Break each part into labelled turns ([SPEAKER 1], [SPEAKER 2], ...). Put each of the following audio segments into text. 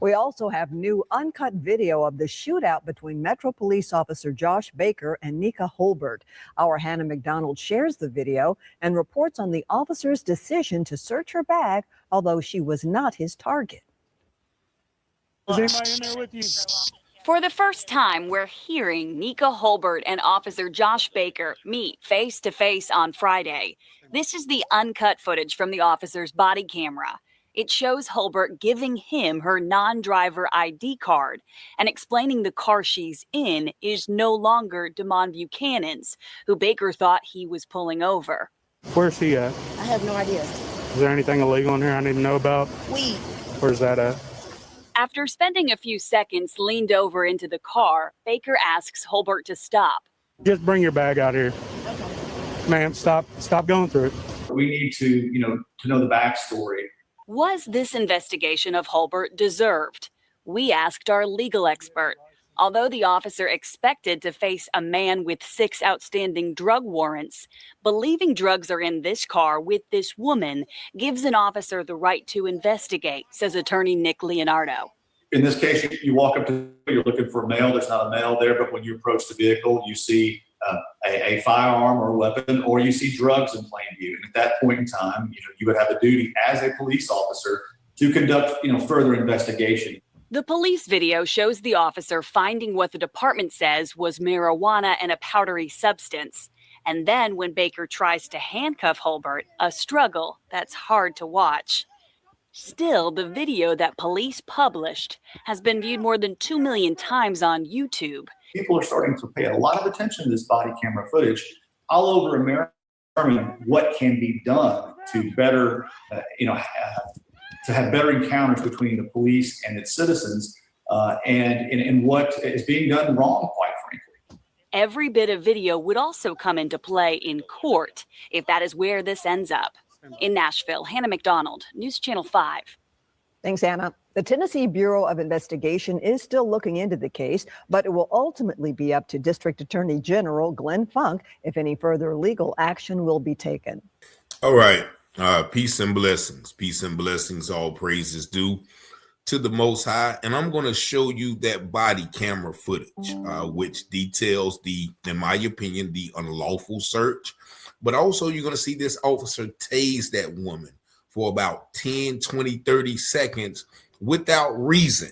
[SPEAKER 1] We also have new uncut video of the shootout between Metro Police Officer Josh Baker and Nika Herbert. Our Hannah McDonald shares the video and reports on the officer's decision to search her bag, although she was not his target.
[SPEAKER 2] Is anybody in there with you?
[SPEAKER 3] For the first time, we're hearing Nika Herbert and Officer Josh Baker meet face to face on Friday. This is the uncut footage from the officer's body camera. It shows Herbert giving him her non-driver ID card and explaining the car she's in is no longer Damon Buchanan's, who Baker thought he was pulling over.
[SPEAKER 2] Where's he at?
[SPEAKER 4] I have no idea.
[SPEAKER 2] Is there anything illegal in here I need to know about?
[SPEAKER 4] Weed.
[SPEAKER 2] Where's that at?
[SPEAKER 3] After spending a few seconds leaned over into the car, Baker asks Herbert to stop.
[SPEAKER 2] Just bring your bag out here. Ma'am, stop going through it.
[SPEAKER 5] We need to know the backstory.
[SPEAKER 3] Was this investigation of Herbert deserved? We asked our legal expert. Although the officer expected to face a man with 6 outstanding drug warrants, believing drugs are in this car with this woman gives an officer the right to investigate, says attorney Nick Leonardo.
[SPEAKER 5] In this case, you walk up to, you're looking for a male. There's not a male there, but when you approach the vehicle, you see a firearm or weapon, or you see drugs in plain view. And at that point in time, you would have a duty as a police officer to conduct, further investigation.
[SPEAKER 3] The police video shows the officer finding what the department says was marijuana and a powdery substance. And then when Baker tries to handcuff Herbert, a struggle that's hard to watch. Still, the video that police published has been viewed more than 2 million times on YouTube.
[SPEAKER 5] People are starting to pay a lot of attention to this body camera footage all over America, determine what can be done to better, to have better encounters between the police and its citizens, and what is being done wrong, quite frankly.
[SPEAKER 3] Every bit of video would also come into play in court if that is where this ends up. In Nashville, Hannah McDonald, News Channel 5.
[SPEAKER 1] Thanks, Anna. The Tennessee Bureau of Investigation is still looking into the case, but it will ultimately be up to District Attorney General Glenn Funk if any further legal action will be taken.
[SPEAKER 6] All right. Peace and blessings. Peace and blessings. All praises due to the Most High. And I'm going to show you that body camera footage, which details in my opinion, the unlawful search. But also you're going to see this officer tase that woman for about 10, 20, 30 seconds without reason.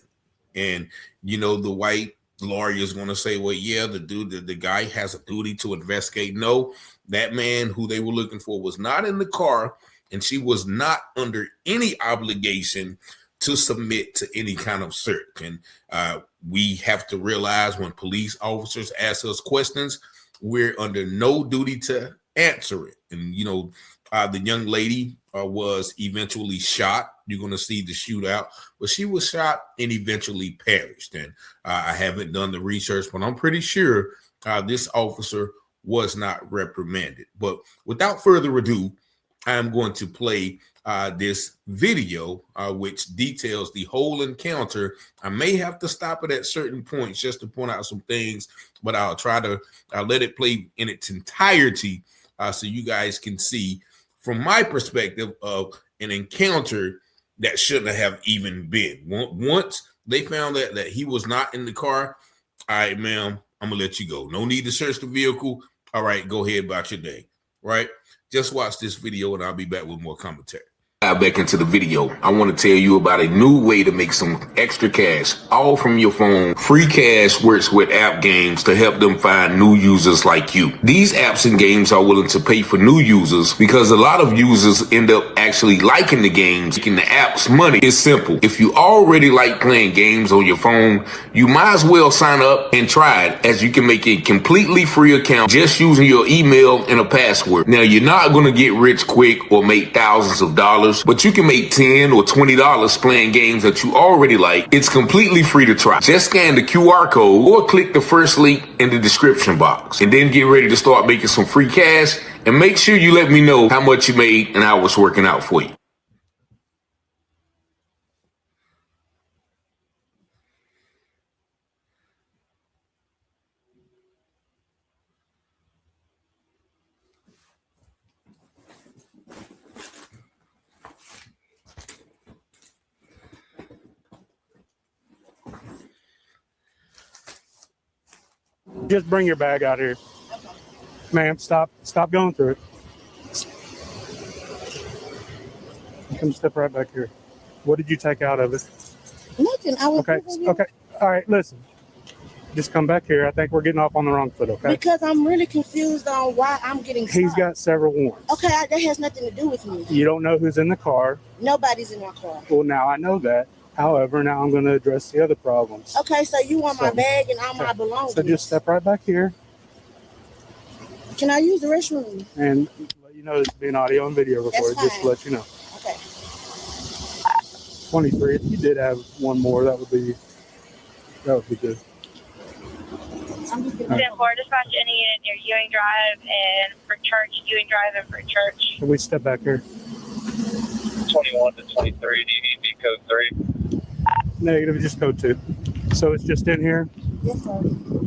[SPEAKER 6] And, the white lawyer is going to say, well, yeah, the guy has a duty to investigate. No, that man who they were looking for was not in the car, and she was not under any obligation to submit to any kind of search. And we have to realize when police officers ask us questions, we're under no duty to answer it. And, the young lady was eventually shot. You're going to see the shootout, but she was shot and eventually perished. And I haven't done the research, but I'm pretty sure this officer was not reprimanded. But without further ado, I'm going to play this video, which details the whole encounter. I may have to stop it at certain points just to point out some things, but I'll try to let it play in its entirety so you guys can see from my perspective of an encounter that shouldn't have even been. Once they found that he was not in the car, all right, ma'am, I'm going to let you go. No need to search the vehicle. All right, go ahead about your day, right? Just watch this video and I'll be back with more commentary. Back into the video, I want to tell you about a new way to make some extra cash, all from your phone. Free Cash works with app games to help them find new users like you. These apps and games are willing to pay for new users because a lot of users end up actually liking the games, making the apps money. It's simple. If you already like playing games on your phone, you might as well sign up and try it, as you can make a completely free account just using your email and a password. Now, you're not going to get rich quick or make thousands of dollars, but you can make $10 or $20 playing games that you already like. It's completely free to try. Just scan the QR code or click the first link in the description box and then get ready to start making some free cash, and make sure you let me know how much you made and how it's working out for you.
[SPEAKER 2] Just bring your bag out here.
[SPEAKER 4] Okay.
[SPEAKER 2] Ma'am, stop going through it. Come step right back here. What did you take out of it?
[SPEAKER 4] Nothing. I was
[SPEAKER 2] Okay, okay. All right, listen. Just come back here. I think we're getting off on the wrong foot, okay?
[SPEAKER 4] Because I'm really confused on why I'm getting
[SPEAKER 2] He's
[SPEAKER 4] stopped.
[SPEAKER 2] got several warrants.
[SPEAKER 4] Okay, that has nothing to do with me.
[SPEAKER 2] You don't know who's in the car.
[SPEAKER 4] Nobody's in my car.
[SPEAKER 2] Well, now I know that. However, now I'm going to address the other problems.
[SPEAKER 4] Okay, so you want my bag and all my belongings.
[SPEAKER 2] So just step right back here.
[SPEAKER 4] Can I use the restroom?
[SPEAKER 2] And let you know there's being audio and video recorded, just to let you know.
[SPEAKER 4] Okay.
[SPEAKER 2] 23. If you did have one more, that would be good.
[SPEAKER 4] I'm just gonna...
[SPEAKER 7] 10-4, dispatch any unit near Ewing Drive and for church, Ewing Drive and for church.
[SPEAKER 2] Can we step back here?
[SPEAKER 8] 21 to 23, do you need me code 3?
[SPEAKER 2] Negative, just code 2. So it's just in here?
[SPEAKER 4] Yes, sir.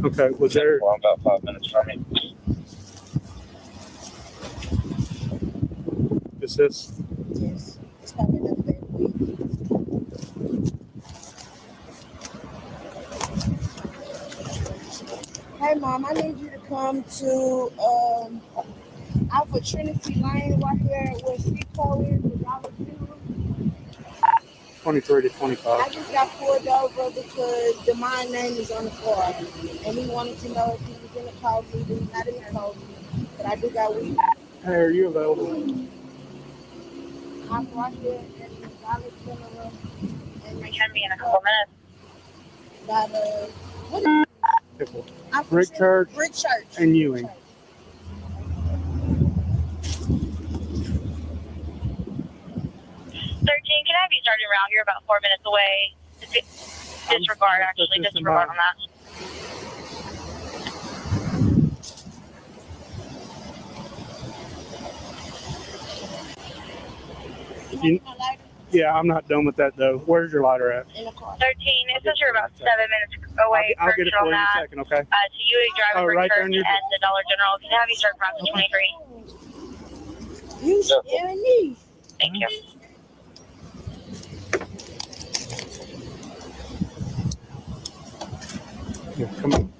[SPEAKER 2] Okay, was there...
[SPEAKER 8] Well, I'm about 5 minutes from you.
[SPEAKER 2] Is this?
[SPEAKER 4] Yes. It's probably another day of the week. Hey, Mom, I need you to come to Alpha Trinity Lane right here where Seco is, the Dollar General.
[SPEAKER 2] 23 to 25.
[SPEAKER 4] I just got pulled over because my name is on the car. And he wanted to know if he was in the car, but he's not in the car. But I do got weed.
[SPEAKER 2] Hey, are you available?
[SPEAKER 4] I'm right here at the Dollar General. And
[SPEAKER 7] We can be in a couple minutes.
[SPEAKER 4] by the, what is it?
[SPEAKER 2] Brick Church
[SPEAKER 4] Brick Church.
[SPEAKER 2] and Ewing.
[SPEAKER 7] 13, can I have you starting around? You're about 4 minutes away. Disregard, actually. Disregard on that.
[SPEAKER 2] Yeah, I'm not done with that though. Where's your lighter at?
[SPEAKER 4] In the car.
[SPEAKER 7] 13, it says you're about 7 minutes away.
[SPEAKER 2] I'll get it for you in a
[SPEAKER 7] that.
[SPEAKER 2] second, okay?
[SPEAKER 7] To Ewing Drive and
[SPEAKER 2] Oh,
[SPEAKER 7] Brick
[SPEAKER 2] right there
[SPEAKER 7] Church
[SPEAKER 2] in your-
[SPEAKER 7] and the Dollar General. Can I have you start around 23?
[SPEAKER 4] You scaring me.
[SPEAKER 7] Thank you.
[SPEAKER 2] Yeah, come on.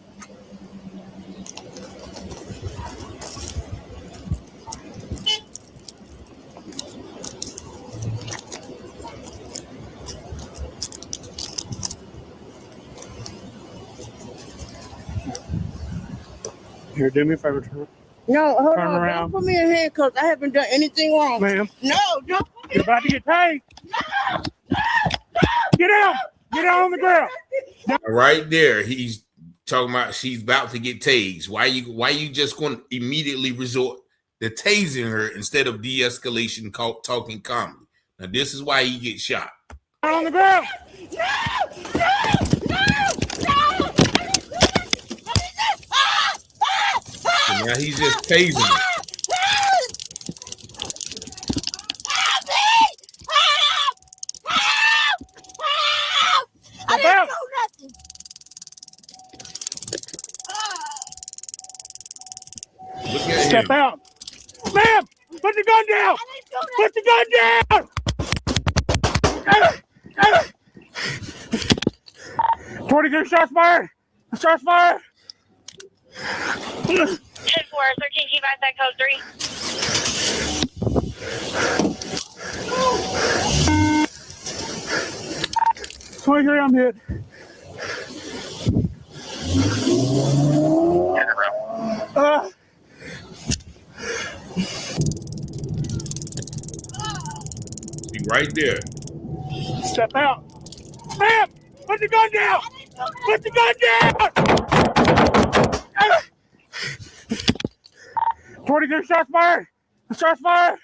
[SPEAKER 2] Here, do me a favor.
[SPEAKER 4] No, hold
[SPEAKER 2] Turn
[SPEAKER 4] on.
[SPEAKER 2] around.
[SPEAKER 4] Don't put me in handcuffs. I haven't done anything wrong.
[SPEAKER 2] Ma'am,
[SPEAKER 4] No, don't put me
[SPEAKER 2] you're about to get tased. Get down. Get down on the ground.
[SPEAKER 6] Right there, he's talking about she's about to get tased. Why you just going to immediately resort to tasing her instead of de-escalation, talking calmly? Now this is why he gets shot.
[SPEAKER 2] Down on the ground.
[SPEAKER 6] So now he's just tasing her.
[SPEAKER 4] I
[SPEAKER 2] Step out.
[SPEAKER 4] didn't do nothing.
[SPEAKER 6] Look at
[SPEAKER 2] Step
[SPEAKER 6] him.
[SPEAKER 2] out. Ma'am, put the gun down. Put the gun down. 23 shots fired. Shots fired.
[SPEAKER 7] 10-4, 13, keep at that code 3.
[SPEAKER 2] Twenty-three, I'm hit.
[SPEAKER 6] He right there.
[SPEAKER 2] Step out. Ma'am, put the gun down. Put the gun down. 23 shots fired. Shots fired.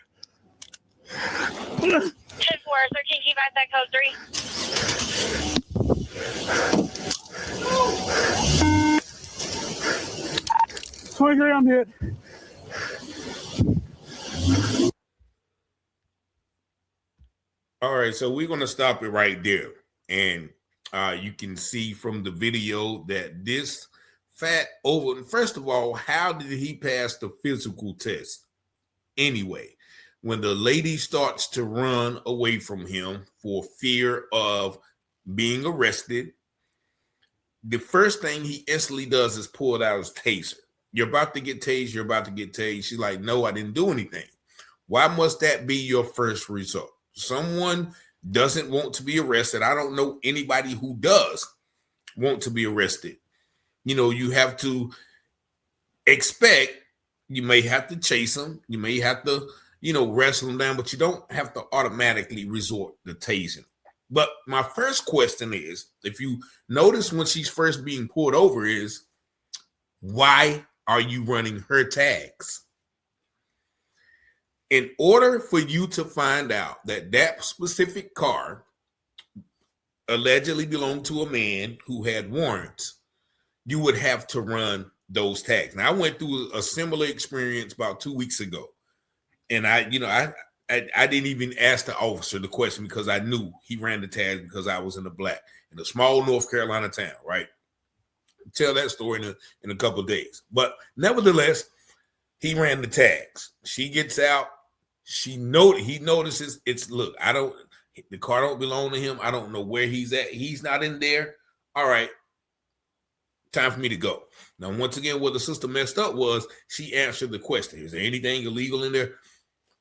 [SPEAKER 7] 10-4, 13, keep at that code 3.
[SPEAKER 2] Twenty-three, I'm hit.
[SPEAKER 6] All right, so we're going to stop it right there. And you can see from the video that this fat over, first of all, how did he pass the physical test? Anyway, when the lady starts to run away from him for fear of being arrested, the first thing he instantly does is pull out his taser. You're about to get tased. You're about to get tased. She's like, no, I didn't do anything. Why must that be your first result? Someone doesn't want to be arrested. I don't know anybody who does want to be arrested. You have to expect, you may have to chase them. You may have to, wrestle them down, but you don't have to automatically resort to tasing. But my first question is, if you notice when she's first being pulled over, is why are you running her tags? In order for you to find out that that specific car allegedly belonged to a man who had warrants, you would have to run those tags. Now, I went through a similar experience about 2 weeks ago, and I didn't even ask the officer the question because I knew he ran the tags because I was in a small North Carolina town, right? Tell that story in a couple of days. But nevertheless, he ran the tags. She gets out. He notices the car don't belong to him. I don't know where he's at. He's not in there. All right. Time for me to go. Now, once again, what the sister messed up was she answered the question. Is there anything illegal in there?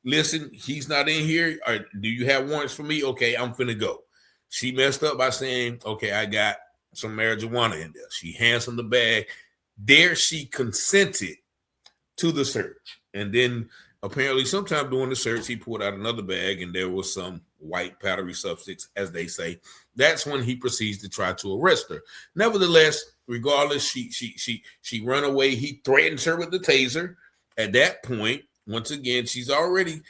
[SPEAKER 6] Listen, he's not in here. Or do you have warrants for me? Okay, I'm finna go. She messed up by saying, okay, I got some marijuana in there. She hands him the bag. There she consented to the search. And then apparently sometime during the search, he pulled out another bag and there was some white powdery substance, as they say. That's when he proceeds to try to arrest her. Nevertheless, regardless, she run away. He threatens her with the taser. At that point, once again, she's already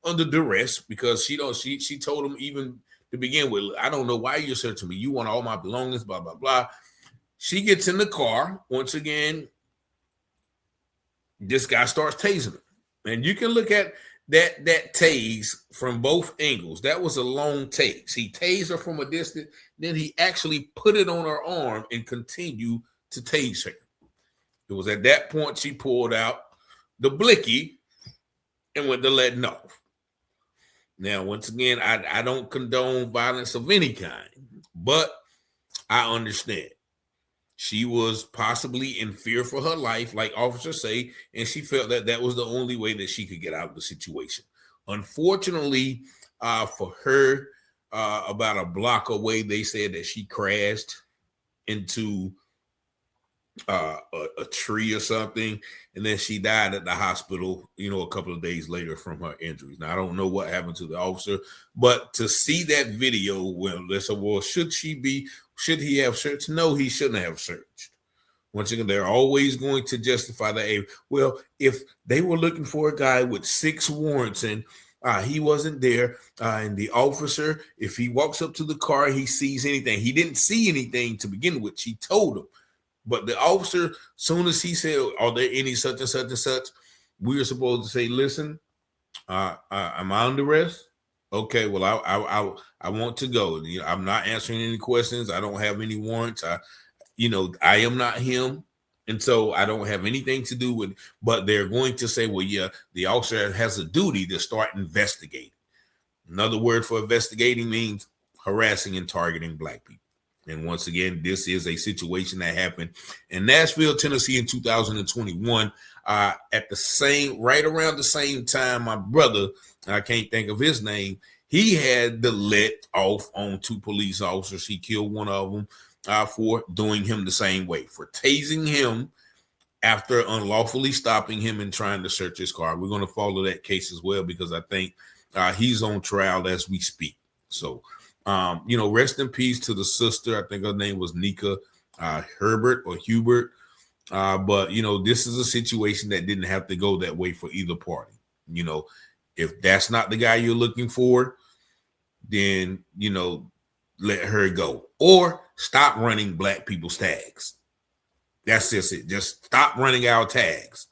[SPEAKER 6] under duress because she told him even to begin with, I don't know why you're searching me. You want all my belongings, blah, blah, blah. She gets in the car. Once again, this guy starts tasing her. And you can look at that tase from both angles. That was a long tase. He tased her from a distance. Then he actually put it on her arm and continued to tase her. It was at that point she pulled out the blicky and went to letting off. Now, once again, I don't condone violence of any kind, but I understand. She was possibly in fear for her life, like officers say, and she felt that was the only way that she could get out of the situation. Unfortunately, for her, about a block away, they said that she crashed into a tree or something, and then she died at the hospital, a couple of days later from her injuries. Now, I don't know what happened to the officer, but to see that video, should he have searched? No, he shouldn't have searched. Once again, they're always going to justify that. Well, if they were looking for a guy with 6 warrants and he wasn't there, and the officer, if he walks up to the car, he sees anything. He didn't see anything to begin with. She told him. But the officer, soon as he said, are there any such and such and such, we were supposed to say, listen, am I under arrest? Okay, well, I want to go. I'm not answering any questions. I don't have any warrants. I am not him. And so I don't have anything to do with, but they're going to say, well, yeah, the officer has a duty to start investigating. Another word for investigating means harassing and targeting Black people. And once again, this is a situation that happened in Nashville, Tennessee in 2021. Right around the same time, my brother, I can't think of his name, he had the let off on 2 police officers. He killed one of them for doing him the same way, for tasing him after unlawfully stopping him and trying to search his car. We're going to follow that case as well because I think he's on trial as we speak. So, rest in peace to the sister. I think her name was Nika Herbert or Hubert. But this is a situation that didn't have to go that way for either party. If that's not the guy you're looking for, then, let her go or stop running Black people's tags. That's just it. Just stop running our tags,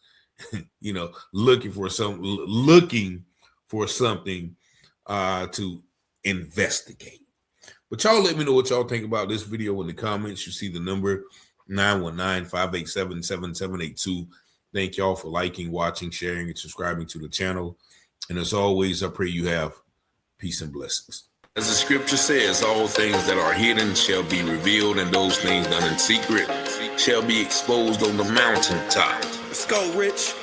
[SPEAKER 6] looking for something to investigate. But y'all let me know what y'all think about this video in the comments. You see the number 919-587-7782. Thank y'all for liking, watching, sharing, and subscribing to the channel. And as always, I pray you have peace and blessings. As the scripture says, all things that are hidden shall be revealed, and those things done in secret shall be exposed on the mountaintop.
[SPEAKER 9] Let's go, Rich.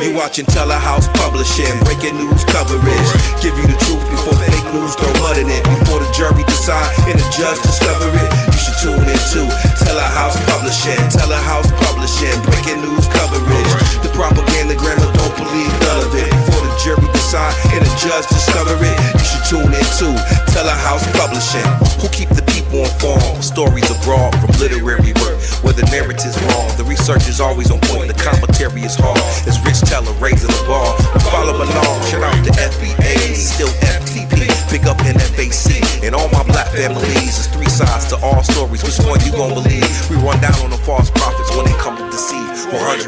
[SPEAKER 9] You watching Telehouse Publishing, breaking news coverage. Give you the truth before fake news throw mud in it. Before the jury decide and the judge discover it, you should tune in to Telehouse Publishing. Telehouse Publishing, breaking news coverage. The propaganda grammar, don't believe none of it. Before the jury decide and the judge discover it, you should tune in to Telehouse Publishing. Who keep the people informed? Stories abroad from literary work, where the narrative's wrong. The research is always on point, the commentary is hard. It's Rich Teller raising the bar. Follow along, shout out to FBA, still FTP. Pick up NFAC and all my black families. There's three sides to all stories. Which one you gon' believe? We run down on the false prophets when they come to deceive. 100%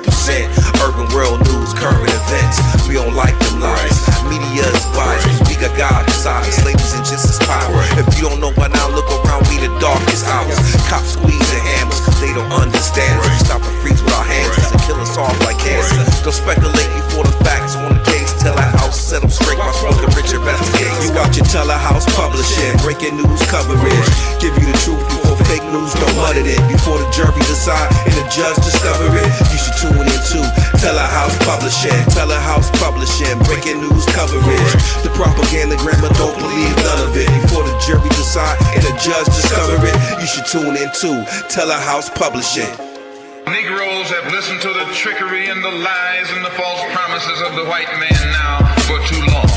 [SPEAKER 9] urban world news, current events. We don't like them lies. Media is biased. We got God beside us. Ladies and gents is power. If you don't know by now, look around me, the darkest hours. Cops squeezing hammers, cause they don't understand us. We stop and freeze with our hands and kill us off like cancer. Don't speculate before the facts on the case. Telehouse, set them straight, my smoke the rich investigate. You watching Telehouse Publishing, breaking news coverage. Give you the truth before fake news throw mud in it. Before the jury decide and the judge discover it, you should tune in to Telehouse Publishing. Telehouse Publishing, breaking news coverage. The propaganda grammar, don't believe none of it. Before the jury decide and the judge discover it, you should tune in to Telehouse Publishing.
[SPEAKER 10] Negroes have listened to the trickery and the lies and the false promises of the white man now for too long.